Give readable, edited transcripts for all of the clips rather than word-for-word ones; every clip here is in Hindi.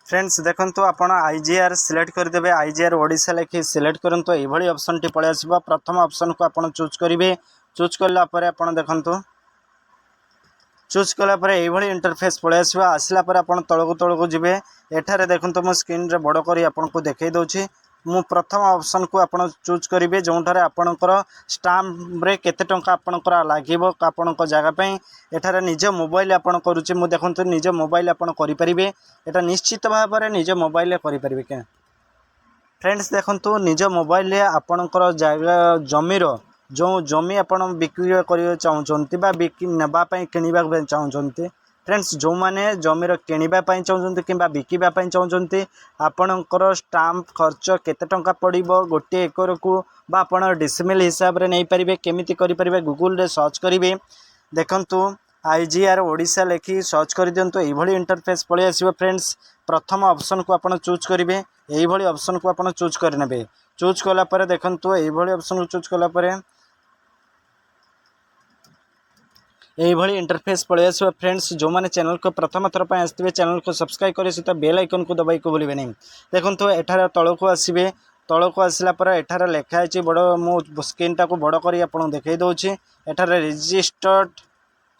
फ्रेंड्स देखंतु आपण आईजीआर सिलेक्ट करदेबे। आईजीआर ओडिशा लिखि सिलेक्ट करंतु एभली ऑप्शन टी पळे आसीबो। प्रथम ऑप्शन को आपण चूज करिवे। चूज करला परे आपण देखंतु चूज कला परे एभली इंटरफेस पळे आसीबो। आसला परे आपण तळको जिवे। एठारे देखंतु मो स्क्रीन रे बड़ करी आपण को देखाई दउछि। मु प्रथम ऑप्शन को आपण चूज करिवे जोंठारे आपणकर स्टाम्प रे केते टंका आपणकर लागिवो आपणक जगह पे। एठारे निज मोबाइल आपण करूछि। मु देखंतु निज मोबाइल आपण करि परिबे। एटा निश्चित भाव में निज मोबाइल करि परिबे के फ्रेंड्स देखंतु निज मोबाइल रे आपणकर जगह जमीर जो जमी आपण बिक्री करियो चाहउछंती बा बिक्री नेबा पई किनिबा चाहउछंती। फ्रेंड्स जो माने जमीर किनिबा पई चाहउछंती किबा बिकिबा पई चाहउछंती आपणकर स्टाम्प खर्च केते टंका पड़िबो गोटे एकर को बा आपण डिसिमिल हिसाब रे नै परिबे। केमिति करि परिबे गूगल रे सर्च करिवे। देखंतु आईजीआर ओडिशा लेखि सर्च कर दियंतु एभली इंटरफेस पळे आसीबो। फ्रेंड्स प्रथम ऑप्शन को आपण चूज करिवे। एभली ऑप्शन को आपण चूज करनेबे। चूज कला परे देखंतु एभली ऑप्शन को चूज कला परे एभली इंटरफेस पळे आसीबो। फ्रेंड्स जो माने चैनल को प्रथम थर पय आस्थिबे चैनल को सब्सक्राइब करे सहित बेल आइकन को दबाई को भूलिबे नै। देखंतु एठारे तळको आसीबे। तळको आसिला परे एठारे लेखा आछि बड़ मो स्क्रीन टा को बड़ करी आपण देखाई दउछि। एठारे रजिस्टर्ड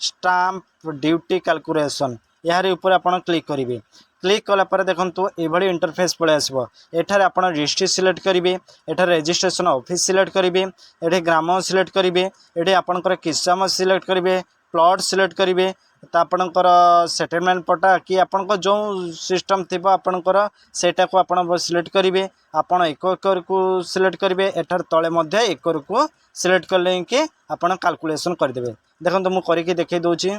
स्टाम्प ड्यूटी कैलकुलेशन यार ऊपर आपण क्लिक करिवे। क्लिक कला पर देखंतु एभली इंटरफेस पळे आसीबो। एठारे आपण डिस्ट्रिक्ट सिलेक्ट करिवे। एठारे रजिस्ट्रेशन ऑफिस सिलेक्ट करिवे। एठे ग्राम सिलेक्ट करिवे। एठे आपणकर किसाम सिलेक्ट करिवे। प्लॉट सिलेक्ट करिवे। ता आपणकर सेटलमेंट पटा कि आपणको जो सिस्टम थिबो आपणकर सेटा को आपण सिलेक्ट करिवे। आपण एकर को सिलेक्ट करिवे। एठार तळे मध्ये एकर को सिलेक्ट करले कि आपण कैलकुलेशन कर देबे। देखंतु मु करिके देखाई दउछि।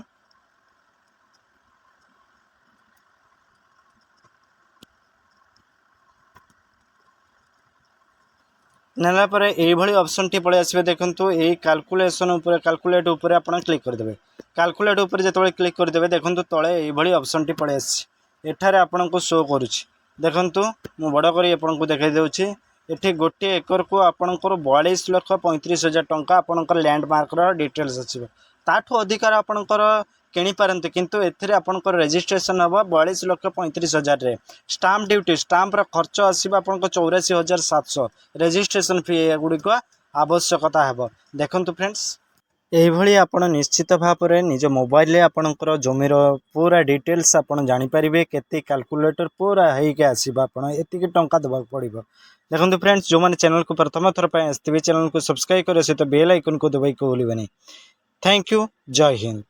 नेला परे एभली ऑप्शन टी पळे आसीबे। देखंतु ए कैलकुलेशन ऊपर कैलकुलेट ऊपर आपण क्लिक कर देबे। कैलकुलेट ऊपर जेतबे क्लिक कर देबे देखंतु तळे एभली ऑप्शन टी पळे आसी। एठारे आपण को शो करूछि। देखंतु मु बड़ करी आपण को देखाई दउछि। एठी गोटे एकर को आपणकर 42,35,000 टंका आपणकर लैंडमार्क रो डिटेल्स अछि। ताठो अधिकार आपणकर किनि पारंते किंतु एथिरे आपणकर रजिस्ट्रेशन हबो 42,35,000 रे। स्टाम्प ड्यूटी स्टाम्प रो खर्च आसीबा आपणकर 84,700। रजिस्ट्रेशन फी गुडी को आवश्यकता हबो। देखंतु फ्रेंड्स एभली आपण निश्चित भाव में निज मोबाइल रे आपणकर जमीर पूरा डिटेल्स आपण जानि परिबे। केते कैलकुलेटर पूरा हेइ के आसीबा आपण एतिके टंका दबा पड़िबो। देखंतु फ्रेंड्स जो माने चैनल को प्रथम थर पे आस्थिबे चैनल को सब्सक्राइब करे सहित बेल आइकन को दबाई को भूलिबे नै। Thank you. जय हिंद।